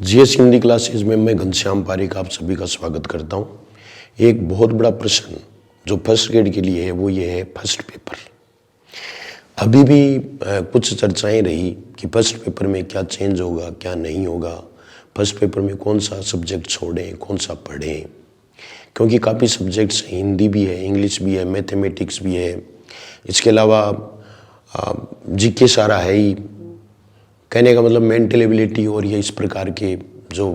GS Hindi classes में मैं घनश्याम पारिक आप सभी का स्वागत करता हूं। एक बहुत बड़ा प्रश्न जो फर्स्ट ग्रेड के लिए है वो ये है फर्स्ट पेपर। अभी भी कुछ चर्चाएं रही कि फर्स्ट पेपर में क्या चेंज होगा क्या नहीं होगा, फर्स्ट पेपर में कौन सा सब्जेक्ट छोड़ें कौन सा पढ़ें, क्योंकि काफ़ी सब्जेक्ट्स हिंदी भी है, इंग्लिश भी है, मैथमेटिक्स भी है, इसके अलावा जीके सारा है ही। कहने का मतलब मेंटल एबिलिटी और ये इस प्रकार के जो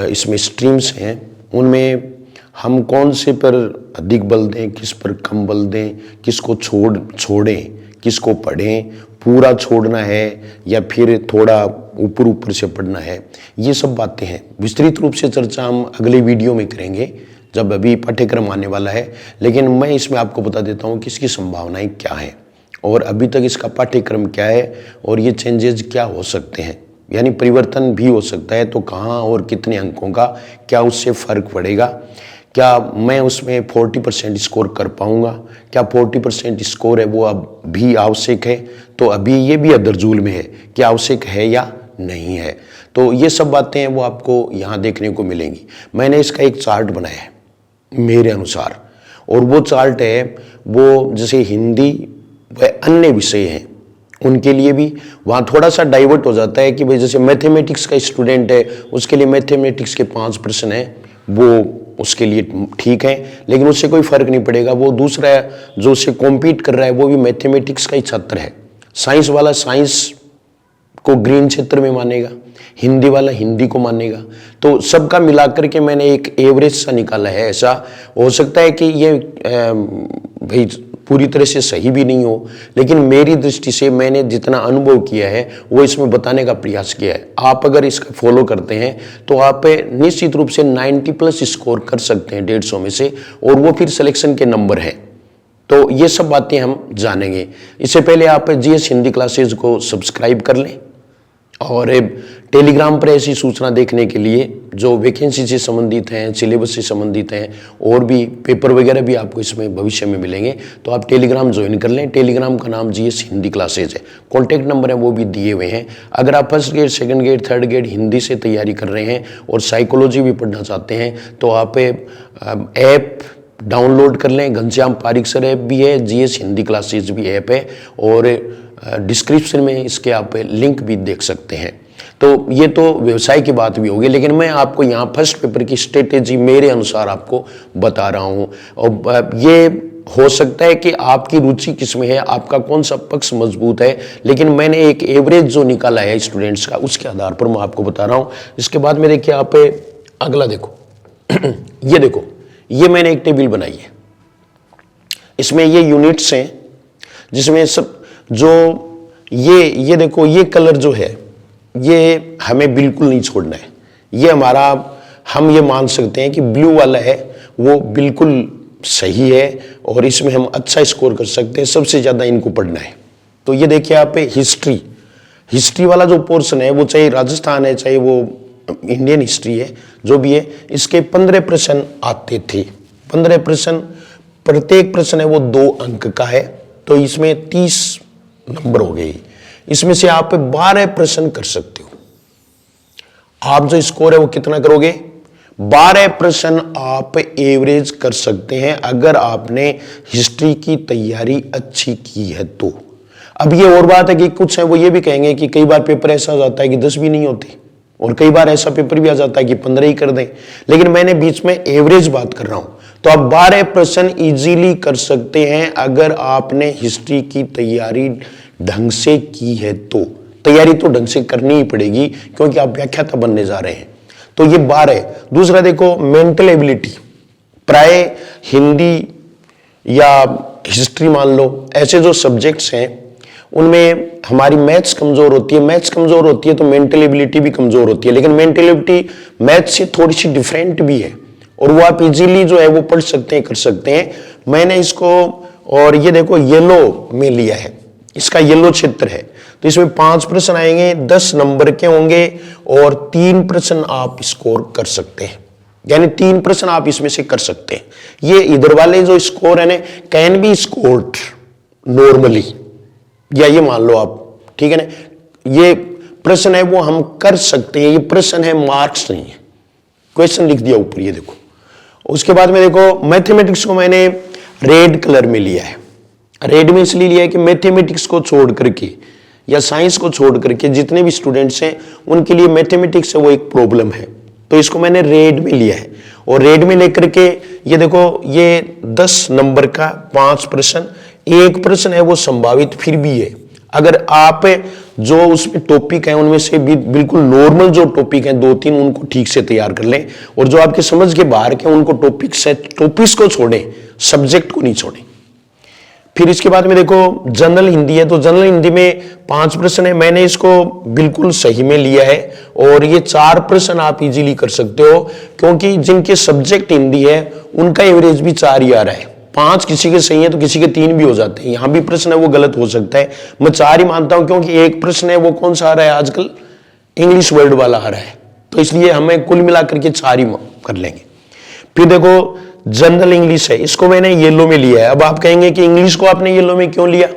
इसमें स्ट्रीम्स हैं उनमें हम कौन से पर अधिक बल दें, किस पर कम बल दें, किसको छोड़ें, किसको पढ़ें, पूरा छोड़ना है या फिर थोड़ा ऊपर ऊपर से पढ़ना है, ये सब बातें हैं। विस्तृत रूप से चर्चा हम अगले वीडियो में करेंगे जब अभी पाठ्यक्रम आने वाला है, लेकिन मैं इसमें आपको बता देता हूँ कि इसकी संभावनाएं क्या हैं और अभी तक इसका पाठ्यक्रम क्या है और ये चेंजेस क्या हो सकते हैं, यानी परिवर्तन भी हो सकता है तो कहाँ और कितने अंकों का क्या उससे फर्क पड़ेगा, क्या मैं उसमें 40% स्कोर कर पाऊंगा, क्या 40% स्कोर है वो अब भी आवश्यक है, तो अभी ये भी अदरजूल में है कि आवश्यक है या नहीं है। तो ये सब बातें हैं वो आपको यहाँ देखने को मिलेंगी। मैंने इसका एक चार्ट बनाया है मेरे अनुसार, और वो चार्ट है वो जैसे हिंदी व अन्य विषय हैं उनके लिए भी वहाँ थोड़ा सा डाइवर्ट हो जाता है कि भाई जैसे मैथमेटिक्स का स्टूडेंट है उसके लिए मैथमेटिक्स के 5 प्रश्न हैं वो उसके लिए ठीक है, लेकिन उससे कोई फर्क नहीं पड़ेगा। वो दूसरा जो उससे कॉम्पीट कर रहा है वो भी मैथमेटिक्स का ही छात्र है, साइंस वाला साइंस को ग्रीन क्षेत्र में मानेगा, हिंदी वाला हिंदी को मानेगा। तो सबका मिलाकर के मैंने एक एवरेज सा निकाला है। ऐसा हो सकता है कि ये भाई पूरी तरह से सही भी नहीं हो, लेकिन मेरी दृष्टि से मैंने जितना अनुभव किया है वो इसमें बताने का प्रयास किया है। आप अगर इसका फॉलो करते हैं तो आप निश्चित रूप से 90+ स्कोर कर सकते हैं 150 में से, और वो फिर सिलेक्शन के नंबर हैं। तो ये सब बातें हम जानेंगे। इससे पहले आप जीएस हिंदी क्लासेज को सब्सक्राइब कर लें और टेलीग्राम पर ऐसी सूचना देखने के लिए जो वैकेंसी से संबंधित हैं, सिलेबस से संबंधित हैं, और भी पेपर वगैरह भी आपको इसमें भविष्य में मिलेंगे, तो आप टेलीग्राम ज्वाइन कर लें। टेलीग्राम का नाम जीएस हिंदी क्लासेज है, कॉन्टैक्ट नंबर है वो भी दिए हुए हैं। अगर आप first grade, second grade, third grade Hindi से तैयारी कर रहे हैं और साइकोलॉजी भी पढ़ना चाहते हैं तो आप ऐप डाउनलोड कर लें। घनश्याम पारिक सर ऐप भी है, जीएस हिंदी क्लासेज भी ऐप है, और डिस्क्रिप्शन में इसके आप लिंक भी देख सकते हैं। तो ये तो व्यवसाय की बात भी होगी, लेकिन मैं आपको यहाँ फर्स्ट पेपर की स्ट्रेटेजी मेरे अनुसार आपको बता रहा हूँ। और ये हो सकता है कि आपकी रुचि किसमें है, आपका कौन सा पक्ष मजबूत है, लेकिन मैंने एक एवरेज जो निकाला है स्टूडेंट्स का उसके आधार पर मैं आपको बता रहा हूँ। इसके बाद में देखिए आप अगला देखो ये देखो, ये मैंने एक टेबल बनाई है, इसमें ये यूनिट्स हैं जिसमें सब जो ये देखो, ये कलर जो है ये हमें बिल्कुल नहीं छोड़ना है। ये हमारा, हम ये मान सकते हैं कि ब्लू वाला है वो बिल्कुल सही है और इसमें हम अच्छा स्कोर कर सकते हैं, सबसे ज़्यादा इनको पढ़ना है। तो ये देखिए आप हिस्ट्री वाला जो पोर्शन है वो चाहे राजस्थान है चाहे वो इंडियन हिस्ट्री है, जो भी है, इसके 15 प्रश्न आते थे। 15 प्रश्न, प्रत्येक प्रश्न है वो 2 अंक का है, तो इसमें 30 नंबर हो गए। इसमें से आप 12 प्रश्न कर सकते हो। आप जो स्कोर है वो कितना करोगे? 12 प्रश्न आप एवरेज कर सकते हैं अगर आपने हिस्ट्री की तैयारी अच्छी की है तो। अब ये और बात है कि कुछ है वो ये भी कहेंगे कि कई बार पेपर ऐसा हो जाता है कि 10 भी नहीं होती, और कई बार ऐसा पेपर भी आ जाता है कि 15 ही कर दें, लेकिन मैंने बीच में एवरेज बात कर रहा हूं। तो आप 12 प्रश्न इजीली कर सकते हैं अगर आपने हिस्ट्री की तैयारी ढंग से की है तो। तैयारी तो ढंग से करनी ही पड़ेगी क्योंकि आप व्याख्याता बनने जा रहे हैं। तो ये 12। दूसरा देखो मेंटल एबिलिटी, प्राय हिंदी या हिस्ट्री मान लो, ऐसे जो सब्जेक्ट्स हैं उनमें हमारी मैथ्स कमजोर होती है। मैथ्स कमजोर होती है तो मेंटल एबिलिटी भी कमजोर होती है, लेकिन मेंटल एबिलिटी मैथ्स से थोड़ी सी डिफरेंट भी है और वो आप इजीली जो है वो पढ़ सकते हैं, कर सकते हैं। मैंने इसको, और ये देखो येलो में लिया है, इसका येलो क्षेत्र है, तो इसमें 5 प्रश्न आएंगे, 10 नंबर के होंगे और 3 प्रश्न आप स्कोर कर सकते हैं, यानी 3 प्रश्न आप इसमें से कर सकते हैं। ये इधर वाले जो स्कोर है ना, कैन बी स्कोर्ड नॉर्मली, या ये मान लो आप, ठीक है ना, ये प्रश्न है वो हम कर सकते हैं, ये प्रश्न है, मार्क्स नहीं है। क्वेश्चन लिख दिया ऊपर, ये देखो। उसके बाद में देखो मैथमेटिक्स को मैंने रेड कलर में लिया है। रेड में इसलिए लिया है कि मैथमेटिक्स को छोड़ करके या साइंस को छोड़ करके जितने भी स्टूडेंट्स हैं उनके लिए मैथमेटिक्स है वो एक प्रॉब्लम है, तो इसको मैंने रेड में लिया है। और रेड में लेकर के ये देखो, ये 10 नंबर का 5 प्रश्न, एक प्रश्न है वो संभावित फिर भी है। अगर आप जो उसमें टॉपिक है उनमें से भी बिल्कुल नॉर्मल जो टॉपिक है 2-3 उनको ठीक से तैयार कर लें, और जो आपके समझ के बाहर के उनको टॉपिक्स को छोड़ें, सब्जेक्ट को नहीं छोड़ें। फिर इसके बाद में देखो जनरल हिंदी है, तो जनरल हिंदी में 5 प्रश्न है, मैंने इसको बिल्कुल सही में लिया है। और ये 4 प्रश्न आप इजीली कर सकते हो, क्योंकि जिनके सब्जेक्ट हिंदी है उनका एवरेज भी 4 ही आ रहा है। 5 किसी के सही है तो किसी के 3 भी हो जाते हैं। यहां भी प्रश्न है वो गलत हो सकता है, मैं 4 ही मानता हूं, क्योंकि एक प्रश्न है वो कौन सा आ रहा है आजकल, इंग्लिश वर्ड वाला आ रहा है, तो इसलिए हमें कुल मिलाकर के 4 ही कर लेंगे। फिर देखो जनरल इंग्लिश है, इसको मैंने येलो में लिया है। अब आप कहेंगे कि इंग्लिश को आपने येलो में क्यों लिया?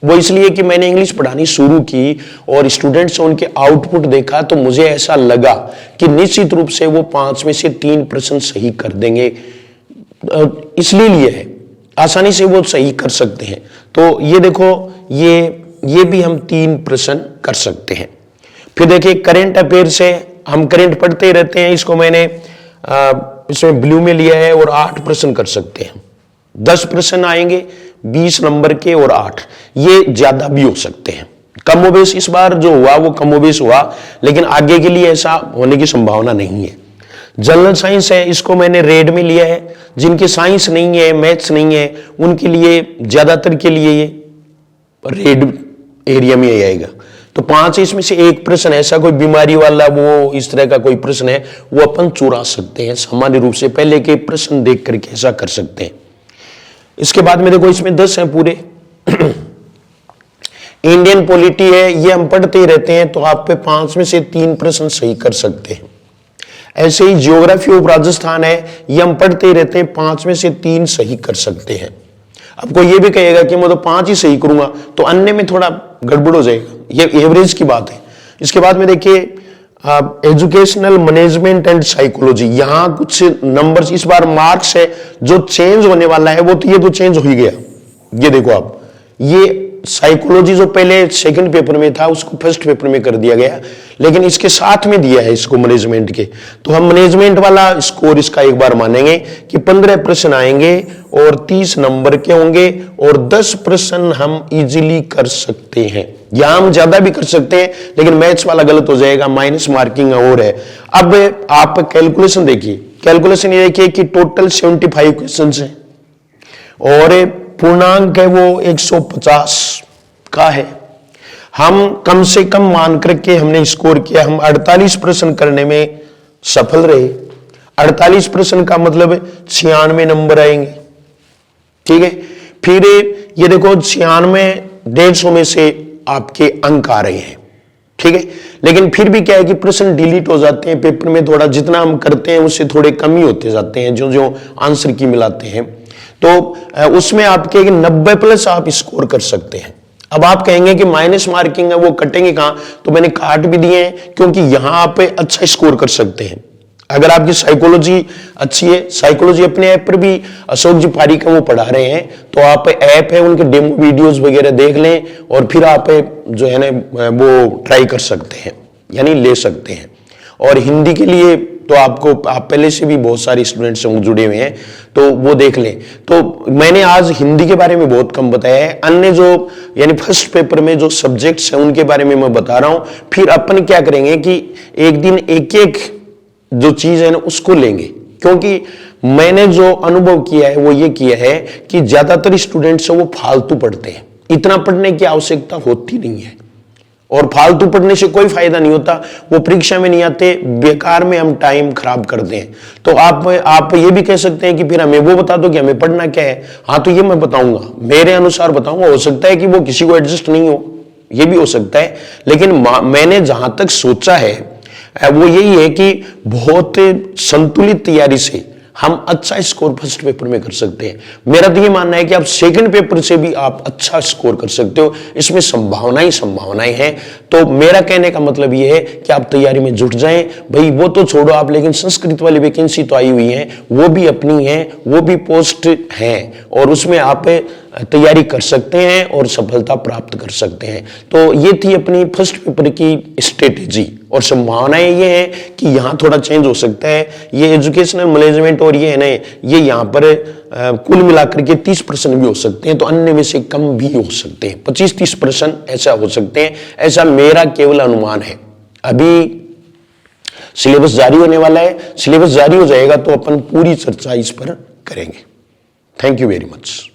वो इसलिए कि मैंने इंग्लिश पढ़ानी शुरू की और स्टूडेंट्स से उनके आउटपुट देखा, तो मुझे ऐसा लगा कि निश्चित रूप से वो 5 में से 3 प्रश्न सही कर देंगे, इसलिए लिए है, आसानी से वो सही कर सकते हैं। तो ये देखो, ये भी हम 3 प्रश्न कर सकते हैं। फिर देखिए करंट अफेयर्स है, हम करंट पढ़ते ही रहते हैं, इसको मैंने इसमें ब्लू में लिया है और 8 प्रश्न कर सकते हैं। 10 प्रश्न आएंगे 20 नंबर के और 8, ये ज्यादा भी हो सकते हैं। कमोबेश इस बार जो हुआ वो कमोबेश हुआ, लेकिन आगे के लिए ऐसा होने की संभावना नहीं है। जनरल साइंस है, इसको मैंने रेड में लिया है। जिनके साइंस नहीं है, मैथ्स नहीं है, उनके लिए ज्यादातर के लिए ये रेड एरिया में ही आएगा। तो 5 इसमें से एक प्रश्न ऐसा कोई बीमारी वाला, वो इस तरह का कोई प्रश्न है, वो अपन चुरा सकते हैं सामान्य रूप से, पहले के प्रश्न देख करके ऐसा कर सकते हैं। इसके बाद में देखो इसमें 10 हैं पूरे। इंडियन पॉलिटी है, ये हम पढ़ते ही रहते हैं, तो आप पे 5 में से 3 प्रश्न सही कर सकते हैं। ऐसे ही ज्योग्राफी ऑफ राजस्थान है, ये हम पढ़ते ही रहते हैं, 5 में से 3 सही कर सकते हैं। अब कोई ये भी कहेगा कि मैं तो 5 ही सही करूंगा, तो अन्य में थोड़ा गड़बड़ हो जाएगा, ये एवरेज की बात है। इसके बाद में देखिए एजुकेशनल मैनेजमेंट एंड साइकोलॉजी, यहां कुछ नंबर्स, इस बार मार्क्स है जो चेंज होने वाला है, वो तो ये तो चेंज हो ही गया। ये देखो आप, ये साइकोलॉजी जो पहले सेकंड पेपर में था उसको फर्स्ट पेपर में कर दिया गया, लेकिन इसके साथ में दिया है इसको मैनेजमेंट के, तो हम मैनेजमेंट वाला स्कोर इसका एक बार मानेंगे कि 15 प्रश्न आएंगे और 30 नंबर के होंगे और 10 प्रश्न हम इजीली कर सकते हैं। यहां हम ज्यादा भी कर सकते हैं, लेकिन मैथ्स वाला गलत हो जाएगा, माइनस मार्किंग और है। अब आप कैलकुलेशन देखिए, कैलकुलेशन ये देखिए कि टोटल 75 क्वेश्चन है और पूर्णांक है वो 150 का है। हम कम से कम मान करके हमने स्कोर किया, हम 48 प्रश्न करने में सफल रहे। 48 प्रश्न का मतलब 96 नंबर आएंगे, ठीक है। फिर ये देखो 96 150 में से आपके अंक आ रहे हैं, ठीक है। लेकिन फिर भी क्या है कि प्रश्न डिलीट हो जाते हैं पेपर में, थोड़ा जितना हम करते हैं उससे थोड़े कम ही होते जाते हैं जो जो आंसर की मिलाते हैं, तो उसमें आपके 90 प्लस आप स्कोर कर सकते हैं। अब आप कहेंगे कि माइनस मार्किंग है वो कटेंगे कहां, तो मैंने काट भी दिए हैं, क्योंकि यहां आप अच्छा स्कोर कर सकते हैं। अगर आपकी साइकोलॉजी अच्छी है, साइकोलॉजी अपने ऐप पर भी अशोक जी पारिक वो पढ़ा रहे हैं, तो आप ऐप है उनके डेमो वीडियोस वगैरह देख लें और फिर आप जो है ना वो ट्राई कर सकते हैं, यानी ले सकते हैं। और हिंदी के लिए तो आप पहले से भी बहुत सारे स्टूडेंट्स जुड़े हुए हैं, तो वो देख लें। तो मैंने आज हिंदी के बारे में बहुत कम बताया है, अन्य जो यानी फर्स्ट पेपर में जो सब्जेक्ट्स हैं उनके बारे में मैं बता रहा हूं। फिर अपन क्या करेंगे कि एक दिन एक एक जो चीज है ना उसको लेंगे, क्योंकि मैंने जो अनुभव किया है वो ये किया है कि ज्यादातर स्टूडेंट्स वो फालतू पढ़ते हैं, इतना पढ़ने की आवश्यकता होती नहीं है, और फालतू पढ़ने से कोई फायदा नहीं होता, वो परीक्षा में नहीं आते, बेकार में हम टाइम खराब करते हैं। तो आप ये भी कह सकते हैं कि फिर हमें वो बता दो कि हमें पढ़ना क्या है। हाँ, तो ये मैं बताऊंगा, मेरे अनुसार बताऊंगा, हो सकता है कि वो किसी को एडजस्ट नहीं हो, ये भी हो सकता है, लेकिन मैंने जहां तक सोचा है वो यही है कि बहुत संतुलित तैयारी से हम अच्छा स्कोर फर्स्ट पेपर में कर सकते हैं। मेरा तो ये मानना है कि आप सेकंड पेपर से भी आप अच्छा स्कोर कर सकते हो, इसमें संभावनाएं हैं। तो मेरा कहने का मतलब ये है कि आप तैयारी में जुट जाएं। भाई वो तो छोड़ो आप, लेकिन संस्कृत वाली वैकेंसी तो आई हुई है, वो भी अपनी है, वो भी पोस्ट है और उसमें आप तैयारी कर सकते हैं और सफलता प्राप्त कर सकते हैं। तो ये थी अपनी फर्स्ट पेपर की स्ट्रेटेजी और संभावनाएं ये है कि यहाँ थोड़ा चेंज हो सकता है। ये एजुकेशनल मैनेजमेंट और ये है ना, ये यहाँ पर कुल मिलाकर के 30% भी हो सकते हैं, तो अन्य में से कम भी हो सकते हैं, 25-30% ऐसा हो सकते हैं, ऐसा मेरा केवल अनुमान है। अभी सिलेबस जारी होने वाला है, सिलेबस जारी हो जाएगा तो अपन पूरी चर्चा इस पर करेंगे। Thank you very much.